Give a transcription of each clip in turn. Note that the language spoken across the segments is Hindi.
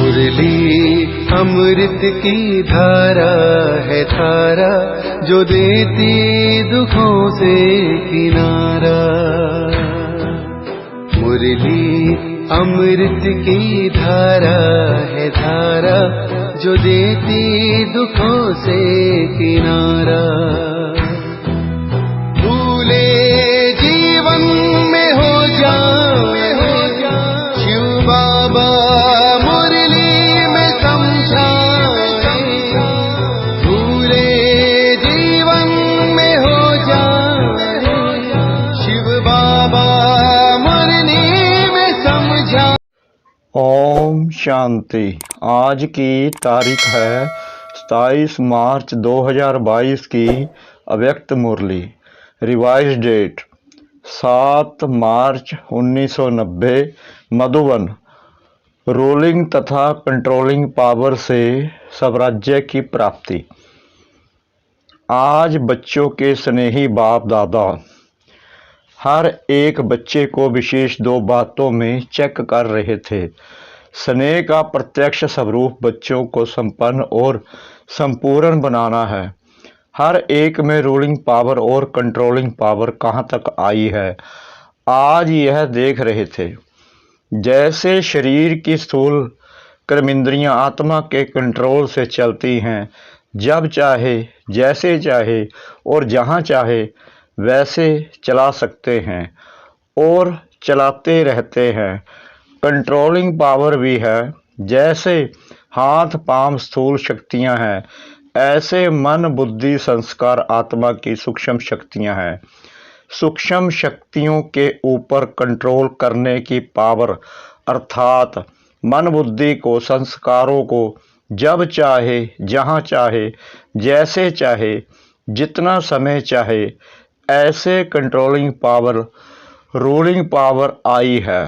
मुरली अमृत की धारा है धारा, जो देती दुखों से किनारा। मुरली अमृत की धारा है धारा, जो देती दुखों से किनारा। भूले जीवन में हो जाए शिव बाबा मुरली में समझाए। भूले जीवन में हो जाए शिव बाबा मुरली में समझाए। ओम शांति। आज की तारीख है 27 मार्च 2022 की अव्यक्त मुरली। रिवाइज डेट 7 मार्च 1990। मधुबन। रूलिंग तथा कंट्रोलिंग पावर से स्वराज्य की प्राप्ति। आज बच्चों के स्नेही बाप दादा हर एक बच्चे को विशेष 2 बातों में चेक कर रहे थे। स्नेह का प्रत्यक्ष स्वरूप बच्चों को संपन्न और संपूर्ण बनाना है। हर एक में रूलिंग पावर और कंट्रोलिंग पावर कहाँ तक आई है, आज यह देख रहे थे। जैसे शरीर की स्थूल कर्मेंद्रियां आत्मा के कंट्रोल से चलती हैं, जब चाहे, जैसे चाहे और जहाँ चाहे वैसे चला सकते हैं और चलाते रहते हैं। कंट्रोलिंग पावर भी है। जैसे हाथ पांव स्थूल शक्तियां हैं, ऐसे मन बुद्धि संस्कार आत्मा की सूक्ष्म शक्तियां हैं। सूक्ष्म शक्तियों के ऊपर कंट्रोल करने की पावर अर्थात मन बुद्धि को संस्कारों को जब चाहे जहाँ चाहे जैसे चाहे जितना समय चाहे ऐसे कंट्रोलिंग पावर रूलिंग पावर आई है।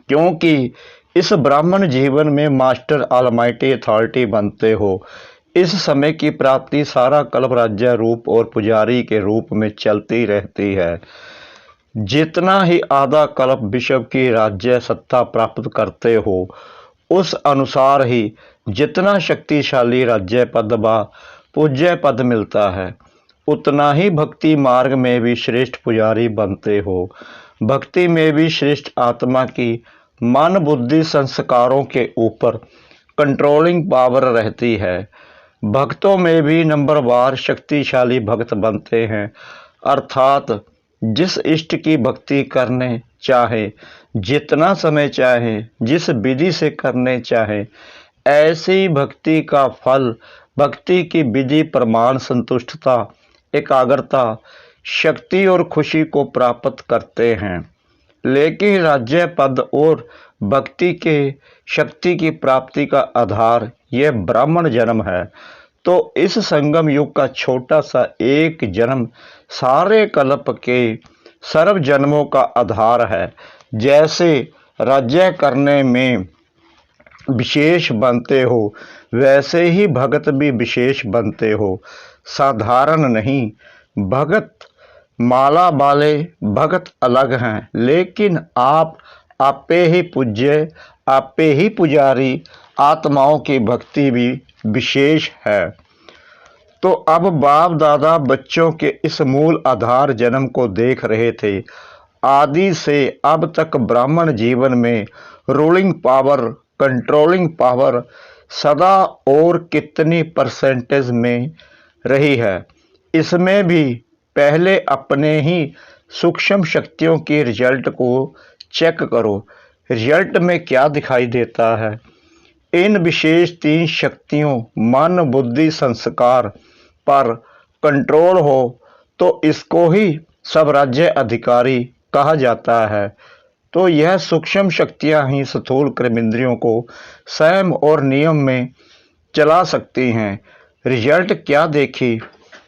क्योंकि इस ब्राह्मण जीवन में मास्टर ऑलमाइटी अथॉरिटी बनते हो। इस समय की प्राप्ति सारा कल्प राज्य रूप और पुजारी के रूप में चलती रहती है। जितना ही आधा कल्प विश्व की राज्य सत्ता प्राप्त करते हो, उस अनुसार ही जितना शक्तिशाली राज्य पद व पूज्य पद मिलता है, उतना ही भक्ति मार्ग में भी श्रेष्ठ पुजारी बनते हो। भक्ति में भी श्रेष्ठ आत्मा की मन बुद्धि संस्कारों के ऊपर कंट्रोलिंग पावर रहती है। भक्तों में भी नंबरवार शक्तिशाली भक्त बनते हैं, अर्थात जिस इष्ट की भक्ति करने चाहे, जितना समय चाहे, जिस विधि से करने चाहे, ऐसी भक्ति का फल भक्ति की विधि प्रमाण संतुष्टता एकाग्रता शक्ति और खुशी को प्राप्त करते हैं। लेकिन राज्य पद और भक्ति के शक्ति की प्राप्ति का आधार यह ब्राह्मण जन्म है। तो इस संगम युग का छोटा सा एक जन्म सारे कल्प के सर्व जन्मों का आधार है। जैसे राज्य करने में विशेष बनते हो, वैसे ही भगत भी विशेष बनते हो, साधारण नहीं। भगत माला वाले भगत अलग हैं, लेकिन आप आपे ही पूज्य, आपे ही पुजारी आत्माओं की भक्ति भी विशेष है। तो अब बाप दादा बच्चों के इस मूल आधार जन्म को देख रहे थे। आदि से अब तक ब्राह्मण जीवन में रूलिंग पावर कंट्रोलिंग पावर सदा और कितनी परसेंटेज में रही है। इसमें भी पहले अपने ही सूक्ष्म शक्तियों के रिजल्ट को चेक करो। रिजल्ट में क्या दिखाई देता है? इन विशेष 3 शक्तियों मन बुद्धि संस्कार पर कंट्रोल हो तो इसको ही स्वराज्य अधिकारी कहा जाता है। तो यह सूक्ष्म शक्तियां ही स्थूल कर्मेंद्रियों को संयम और नियम में चला सकती हैं। रिजल्ट क्या देखी?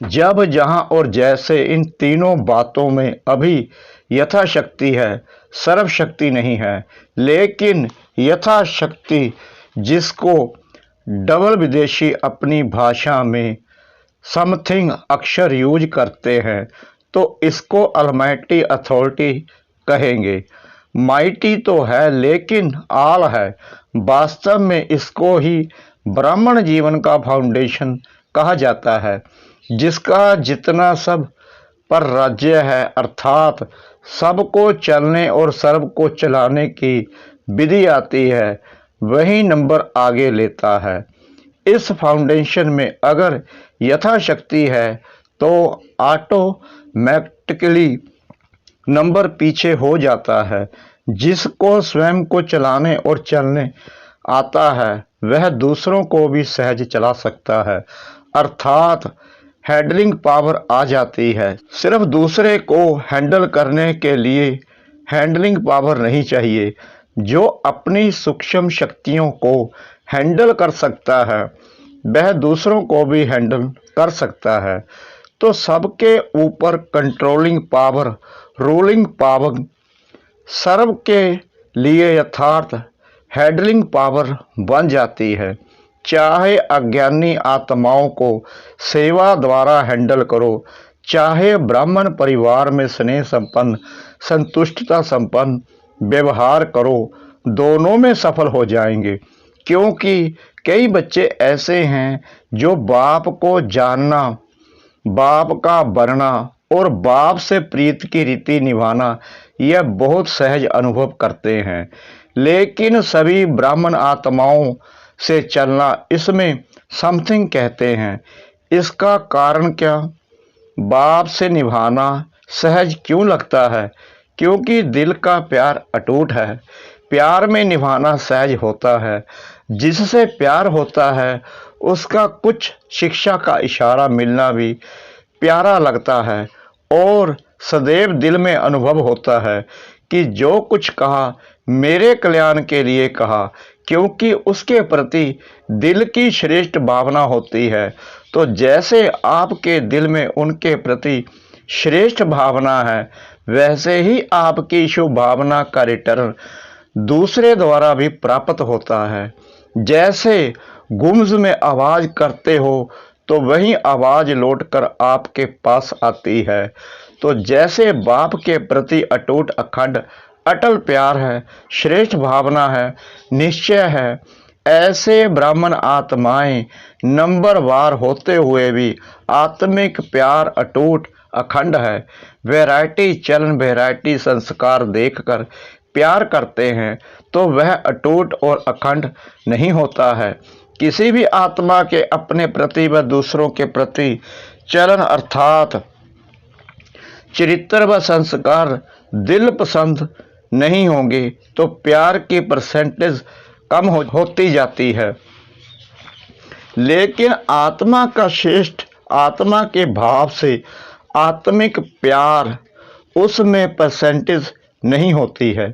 जब जहां और जैसे इन तीनों बातों में अभी यथाशक्ति है, सर्वशक्ति नहीं है, लेकिन यथाशक्ति जिसको डबल विदेशी अपनी भाषा में समथिंग अक्षर यूज करते हैं, तो इसको अलमाइटी अथॉरिटी कहेंगे। माइटी तो है लेकिन आल है, वास्तव में इसको ही ब्राह्मण जीवन का फाउंडेशन कहा जाता है, जिसका जितना सब पर राज्य है, अर्थात सबको चलने और सर्व को चलाने की विधि आती है, वही नंबर आगे लेता है। इस फाउंडेशन में अगर यथाशक्ति है तो ऑटोमेटिकली नंबर पीछे हो जाता है। जिसको स्वयं को चलाने और चलने आता है वह दूसरों को भी सहज चला सकता है, अर्थात हैंडलिंग पावर आ जाती है। सिर्फ दूसरे को हैंडल करने के लिए हैंडलिंग पावर नहीं चाहिए। जो अपनी सूक्ष्म शक्तियों को हैंडल कर सकता है वह दूसरों को भी हैंडल कर सकता है। तो सबके ऊपर कंट्रोलिंग पावर, रूलिंग पावर, सर्व के लिए यथार्थ हैंडलिंग पावर बन जाती है। चाहे अज्ञानी आत्माओं को सेवा द्वारा हैंडल करो, चाहे ब्राह्मण परिवार में स्नेह संपन्न, संतुष्टता संपन्न व्यवहार करो, दोनों में सफल हो जाएंगे। क्योंकि कई बच्चे ऐसे हैं जो बाप को जानना, बाप का बनना और बाप से प्रीत की रीति निभाना यह बहुत सहज अनुभव करते हैं, लेकिन सभी ब्राह्मण आत्माओं से चलना इसमें समथिंग कहते हैं। इसका कारण क्या? बाप से निभाना सहज क्यों लगता है? क्योंकि दिल का प्यार अटूट है। प्यार में निभाना सहज होता है। जिससे प्यार होता है उसका कुछ शिक्षा का इशारा मिलना भी प्यारा लगता है और सदैव दिल में अनुभव होता है कि जो कुछ कहा मेरे कल्याण के लिए कहा, क्योंकि उसके प्रति दिल की श्रेष्ठ भावना होती है। तो जैसे आपके दिल में उनके प्रति श्रेष्ठ भावना है, वैसे ही आपकी शुभ भावना का रिटर्न दूसरे द्वारा भी प्राप्त होता है। जैसे गुम्स में आवाज करते हो तो वही आवाज लौटकर आपके पास आती है। तो जैसे बाप के प्रति अटूट अखंड अटल प्यार है, श्रेष्ठ भावना है, निश्चय है, ऐसे ब्राह्मण आत्माएं नंबरवार होते हुए भी आत्मिक प्यार अटूट अखंड है। वैरायटी चलन, वैरायटी संस्कार देखकर प्यार करते हैं तो वह अटूट और अखंड नहीं होता है। किसी भी आत्मा के अपने प्रति व दूसरों के प्रति चलन अर्थात चरित्र व संस्कार दिल पसंद नहीं होंगे तो प्यार की परसेंटेज कम होती जाती है। लेकिन आत्मा का श्रेष्ठ आत्मा के भाव से आत्मिक प्यार, उसमें परसेंटेज नहीं होती है।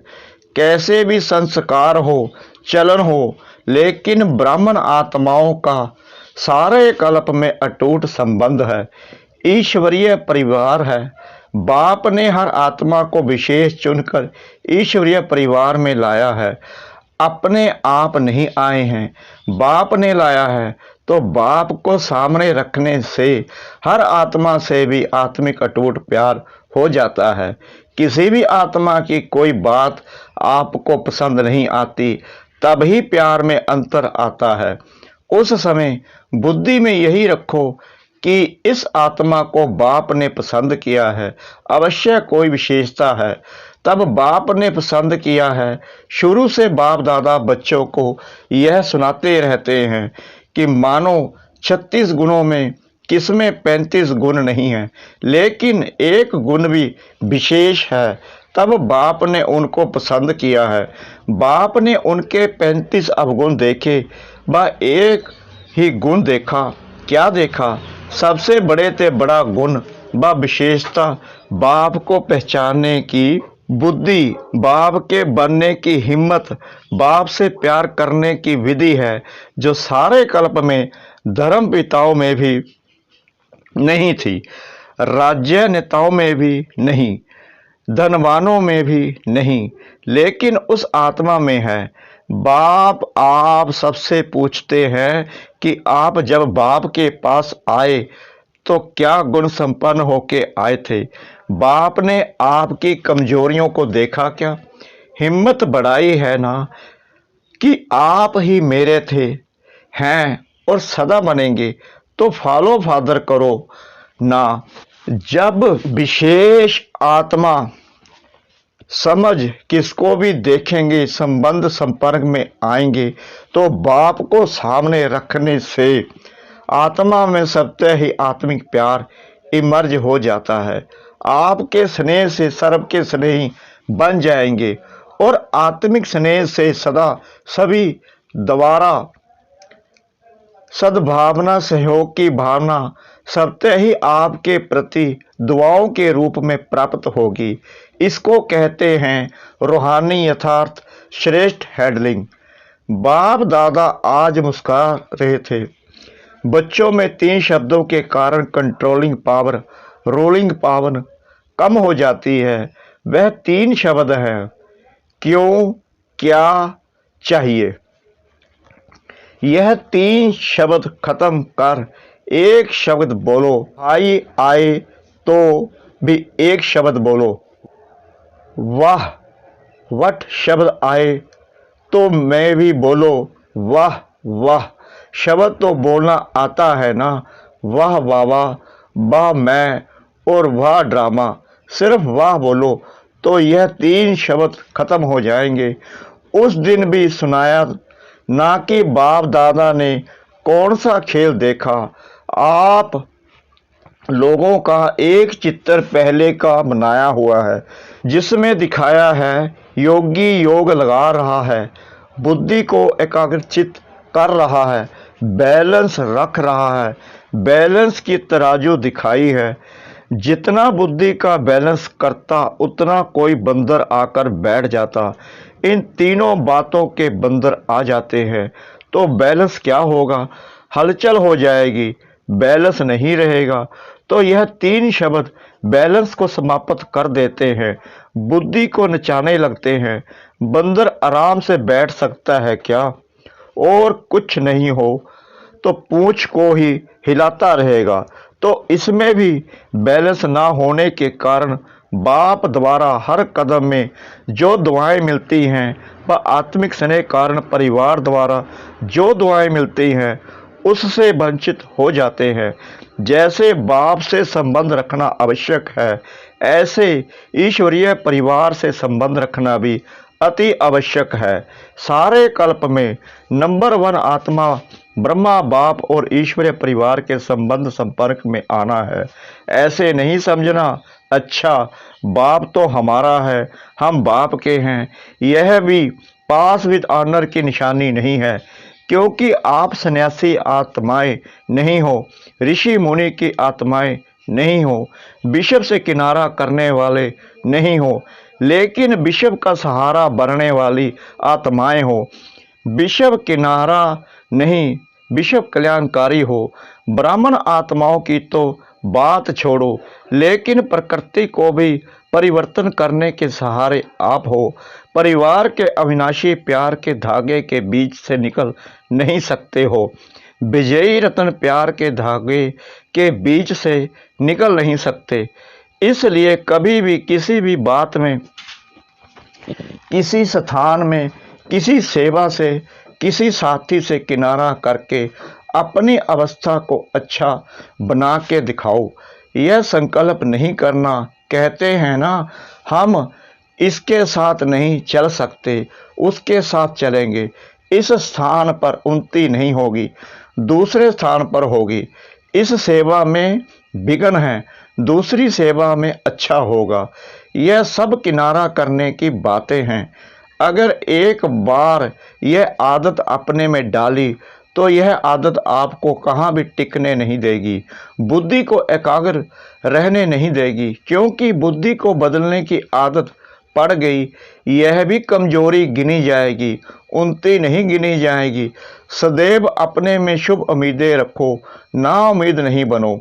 कैसे भी संस्कार हो, चलन हो, लेकिन ब्राह्मण आत्माओं का सारे कल्प में अटूट संबंध है, ईश्वरीय परिवार है। बाप ने हर आत्मा को विशेष चुनकर ईश्वरीय परिवार में लाया है। अपने आप नहीं आए हैं, बाप ने लाया है। तो बाप को सामने रखने से हर आत्मा से भी आत्मिक अटूट प्यार हो जाता है। किसी भी आत्मा की कोई बात आपको पसंद नहीं आती, तभी प्यार में अंतर आता है। उस समय बुद्धि में यही रखो कि इस आत्मा को बाप ने पसंद किया है, अवश्य कोई विशेषता है, तब बाप ने पसंद किया है। शुरू से बाप दादा बच्चों को यह सुनाते रहते हैं कि मानो 36 गुणों में किसमें 35 गुण नहीं है, लेकिन एक गुण भी विशेष है, तब बाप ने उनको पसंद किया है। बाप ने उनके 35 अवगुण देखे, वह एक ही गुण देखा। क्या देखा? सबसे बड़े ते बड़ा गुण व विशेषता बाप को पहचानने की बुद्धि, बाप के बनने की हिम्मत, बाप से प्यार करने की विधि है, जो सारे कल्प में धर्म पिताओं में भी नहीं थी, राज्य नेताओं में भी नहीं, धनवानों में भी नहीं, लेकिन उस आत्मा में है। बाप आप सबसे पूछते हैं कि आप जब बाप के पास आए तो क्या गुण संपन्न होके आए थे? बाप ने आपकी कमजोरियों को देखा क्या? हिम्मत बढ़ाई है ना? कि आप ही मेरे थे, हैं और सदा बनेंगे, तो फॉलो फादर करो ना। जब विशेष आत्मा समझ किसको भी देखेंगे, संबंध संपर्क में आएंगे, तो बाप को सामने रखने से आत्मा में सत्य ही आत्मिक प्यार इमर्ज हो जाता है। आपके स्नेह से सर्व के स्नेही बन जाएंगे और आत्मिक स्नेह से सदा सभी द्वारा सद्भावना सहयोग की भावना सत्य ही आपके प्रति दुआओं के रूप में प्राप्त होगी। इसको कहते हैं रूहानी यथार्थ श्रेष्ठ हैंडलिंग। बाप दादा आज मुस्कुरा रहे थे। बच्चों में 3 शब्दों के कारण कंट्रोलिंग पावर, रूलिंग पावर कम हो जाती है। वह 3 शब्द हैं, क्यों, क्या, चाहिए। यह 3 शब्द खत्म कर एक शब्द बोलो। भाई आए तो भी एक शब्द बोलो। वाह, वट शब्द आए तो मैं भी बोलो वाह वाह। शब्द तो बोलना आता है ना, वाह बाबा, वाह मैं और वाह ड्रामा। सिर्फ वाह बोलो तो यह 3 शब्द खत्म हो जाएंगे। उस दिन भी सुनाया ना कि बाप दादा ने कौन सा खेल देखा। आप लोगों का एक चित्र पहले का बनाया हुआ है, जिसमें दिखाया है योगी योग लगा रहा है, बुद्धि को एकाग्रचित कर रहा है, बैलेंस रख रहा है। बैलेंस की तराजू दिखाई है। जितना बुद्धि का बैलेंस करता उतना कोई बंदर आकर बैठ जाता। इन तीनों बातों के बंदर आ जाते हैं तो बैलेंस क्या होगा, हलचल हो जाएगी, बैलेंस नहीं रहेगा। तो यह 3 शब्द बैलेंस को समाप्त कर देते हैं, बुद्धि को नचाने लगते हैं। बंदर आराम से बैठ सकता है क्या? और कुछ नहीं हो तो पूंछ को ही हिलाता रहेगा। तो इसमें भी बैलेंस ना होने के कारण बाप द्वारा हर कदम में जो दुआएं मिलती हैं, वह आत्मिक स्नेह कारण परिवार द्वारा जो दुआएं मिलती हैं उससे वंचित हो जाते हैं। जैसे बाप से संबंध रखना आवश्यक है, ऐसे ईश्वरीय परिवार से संबंध रखना भी अति आवश्यक है। सारे कल्प में नंबर 1 आत्मा ब्रह्मा बाप और ईश्वरीय परिवार के संबंध संपर्क में आना है। ऐसे नहीं समझना अच्छा बाप तो हमारा है, हम बाप के हैं। यह भी पास विद ऑनर की निशानी नहीं है, क्योंकि आप सन्यासी आत्माएं नहीं हो, ऋषि मुनि की आत्माएं नहीं हो, बिशप से किनारा करने वाले नहीं हो, लेकिन बिशप का सहारा बनने वाली आत्माएं हो। बिशप किनारा नहीं, बिशप कल्याणकारी हो। ब्राह्मण आत्माओं की तो बात छोड़ो, लेकिन प्रकृति को भी परिवर्तन करने के सहारे आप हो। परिवार के अविनाशी प्यार के धागे के बीच से निकल नहीं सकते हो। विजयी रत्न प्यार के धागे के बीच से निकल नहीं सकते। इसलिए कभी भी किसी भी बात में, किसी स्थान में, किसी सेवा से, किसी साथी से किनारा करके अपनी अवस्था को अच्छा बना के दिखाओ। यह संकल्प नहीं करना, कहते हैं ना हम इसके साथ नहीं चल सकते, उसके साथ चलेंगे। इस स्थान पर उन्नति नहीं होगी, दूसरे स्थान पर होगी। इस सेवा में विघ्न है, दूसरी सेवा में अच्छा होगा। यह सब किनारा करने की बातें हैं। अगर एक बार यह आदत अपने में डाली तो यह आदत आपको कहाँ भी टिकने नहीं देगी, बुद्धि को एकाग्र रहने नहीं देगी। क्योंकि बुद्धि को बदलने की आदत पड़ गई, यह भी कमजोरी गिनी जाएगी, उन्नति नहीं गिनी जाएगी। सदैव अपने में शुभ उम्मीदें रखो, ना उम्मीद नहीं बनो।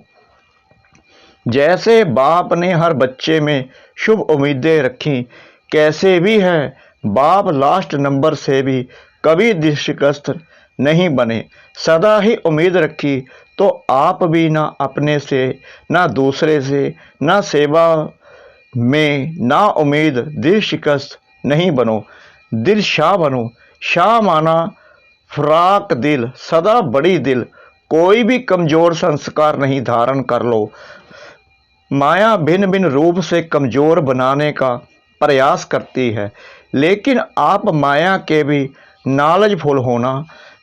जैसे बाप ने हर बच्चे में शुभ उम्मीदें रखी, कैसे भी है, बाप लास्ट नंबर से भी कभी दृष्टिग्रस्त नहीं बने। सदा ही उम्मीद रखी तो आप भी ना अपने से, ना दूसरे से, ना सेवा में, ना उम्मीद दृष्टिग्रस्त नहीं बनो, दिलशाह बनो। शाह माना फराक दिल, सदा बड़ी दिल, कोई भी कमजोर संस्कार नहीं धारण कर लो। माया भिन्न भिन्न रूप से कमजोर बनाने का प्रयास करती है, लेकिन आप माया के भी नॉलेजफुल होना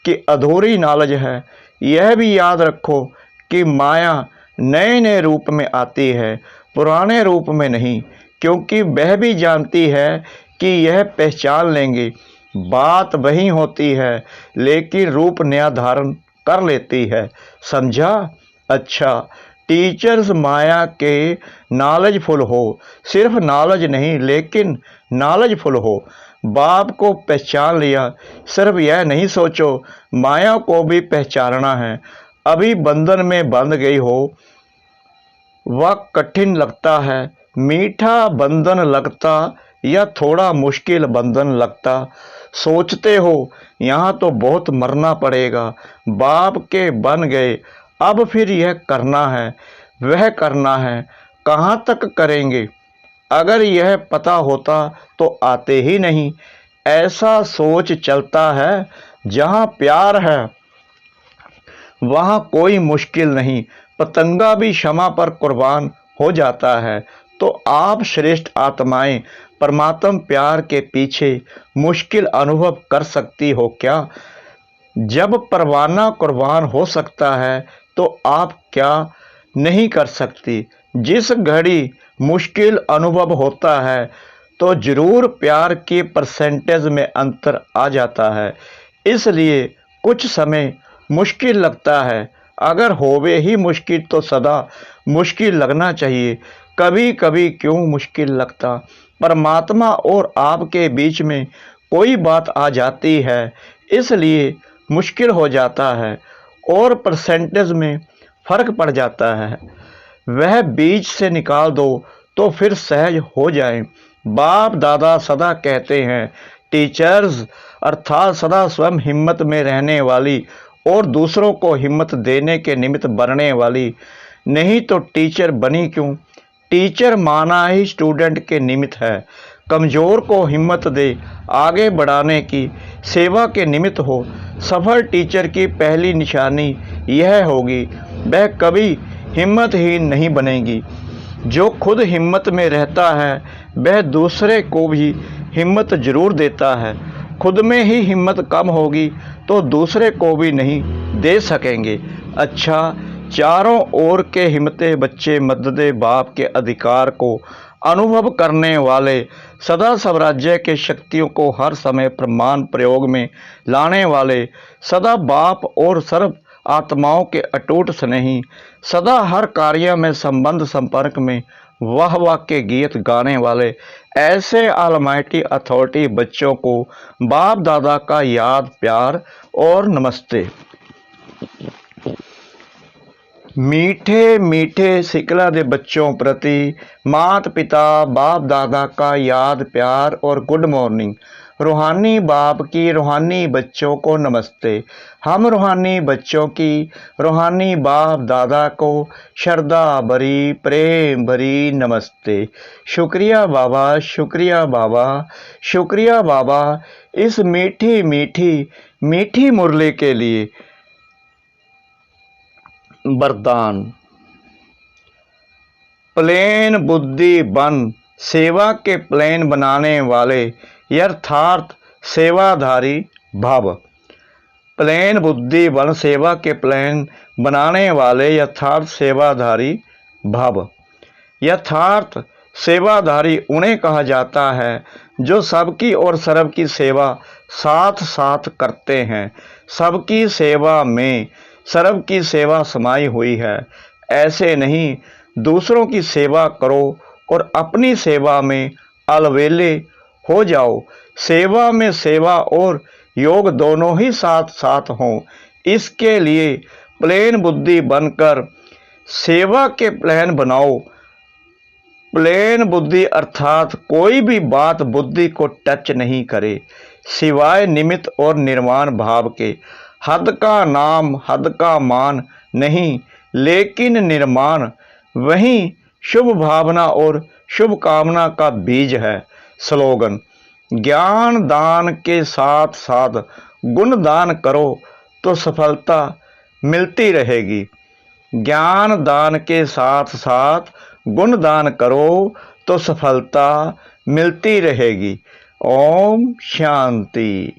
कि अधूरी नॉलेज है। यह भी याद रखो कि माया नए नए रूप में आती है, पुराने रूप में नहीं, क्योंकि वह भी जानती है कि यह पहचान लेंगे। बात वही होती है, लेकिन रूप नया धारण कर लेती है। समझा? अच्छा, टीचर्स माया के नॉलेजफुल हो, सिर्फ नॉलेज नहीं लेकिन नॉलेजफुल हो। बाप को पहचान लिया, सिर्फ यह नहीं सोचो माया को भी पहचानना है। अभी बंधन में बंध गई हो, वह कठिन लगता है। मीठा बंधन लगता या थोड़ा मुश्किल बंधन लगता? सोचते हो यहाँ तो बहुत मरना पड़ेगा। बाप के बन गए, अब फिर यह करना है, वह करना है, कहाँ तक करेंगे? अगर यह पता होता तो आते ही नहीं। ऐसा सोच चलता है, जहाँ प्यार है वहाँ कोई मुश्किल नहीं। पतंगा भी क्षमा पर कुर्बान हो जाता है। तो आप श्रेष्ठ आत्माएं परमात्म प्यार के पीछे मुश्किल अनुभव कर सकती हो क्या? जब परवाना कुर्बान हो सकता है तो आप क्या नहीं कर सकती? जिस घड़ी मुश्किल अनुभव होता है तो जरूर प्यार के परसेंटेज में अंतर आ जाता है। इसलिए कुछ समय मुश्किल लगता है। अगर होवे ही मुश्किल तो सदा मुश्किल लगना चाहिए। कभी कभी क्यों मुश्किल लगता? परमात्मा और आपके बीच में कोई बात आ जाती है, इसलिए मुश्किल हो जाता है और परसेंटेज में फर्क पड़ जाता है। वह बीच से निकाल दो तो फिर सहज हो जाए। बाप दादा सदा कहते हैं, टीचर्स अर्थात सदा स्वयं हिम्मत में रहने वाली और दूसरों को हिम्मत देने के निमित्त बनने वाली, नहीं तो टीचर बनी क्यों? टीचर माना ही स्टूडेंट के निमित्त है। कमज़ोर को हिम्मत दे, आगे बढ़ाने की, सेवा के निमित्त हो। सफल टीचर की पहली निशानी यह होगी, वह कभी हिम्मतहीन नहीं बनेगी। जो खुद हिम्मत में रहता है वह दूसरे को भी हिम्मत जरूर देता है। खुद में ही हिम्मत कम होगी तो दूसरे को भी नहीं दे सकेंगे। अच्छा, चारों ओर के हिम्मते बच्चे मददे बाप के अधिकार को अनुभव करने वाले, सदा स्वराज्य के शक्तियों को हर समय प्रमाण प्रयोग में लाने वाले, सदा बाप और सर्व आत्माओं के अटूट स्नेही, सदा हर कार्य में संबंध संपर्क में वाह वाह के गीत गाने वाले, ऐसे ऑलमाइटी अथॉरिटी बच्चों को बाप दादा का याद, प्यार और नमस्ते। मीठे मीठे सिकला दे बच्चों प्रति माता पिता बाप दादा का याद, प्यार और गुड मॉर्निंग। रूहानी बाप की रूहानी बच्चों को नमस्ते। हम रूहानी बच्चों की रूहानी बाप दादा को श्रद्धा भरी, प्रेम भरी नमस्ते। शुक्रिया बाबा, शुक्रिया बाबा, शुक्रिया बाबा, इस मीठी मीठी मीठी मुरली के लिए। वरदान। प्लेन बुद्धि बन सेवा के प्लेन बनाने वाले यथार्थ सेवाधारी भव। प्लेन बुद्धि बन सेवा के प्लेन बनाने वाले यथार्थ सेवाधारी भव। यथार्थ सेवाधारी उन्हें कहा जाता है जो सबकी और सर्व की सेवा साथ साथ करते हैं। सबकी सेवा में सर्व की सेवा समाई हुई है। ऐसे नहीं, दूसरों की सेवा करो और अपनी सेवा में अलवेले हो जाओ। सेवा में सेवा और योग दोनों ही साथ साथ हों। इसके लिए प्लेन बुद्धि बनकर सेवा के प्लान बनाओ। प्लेन बुद्धि अर्थात कोई भी बात बुद्धि को टच नहीं करे, सिवाय निमित्त और निर्माण भाव के। हद का नाम, हद का मान नहीं, लेकिन निर्माण वही शुभ भावना और शुभ कामना का बीज है। स्लोगन। ज्ञान दान के साथ साथ गुण दान करो तो सफलता मिलती रहेगी। ज्ञान दान के साथ साथ गुण दान करो तो सफलता मिलती रहेगी। ओम शांति।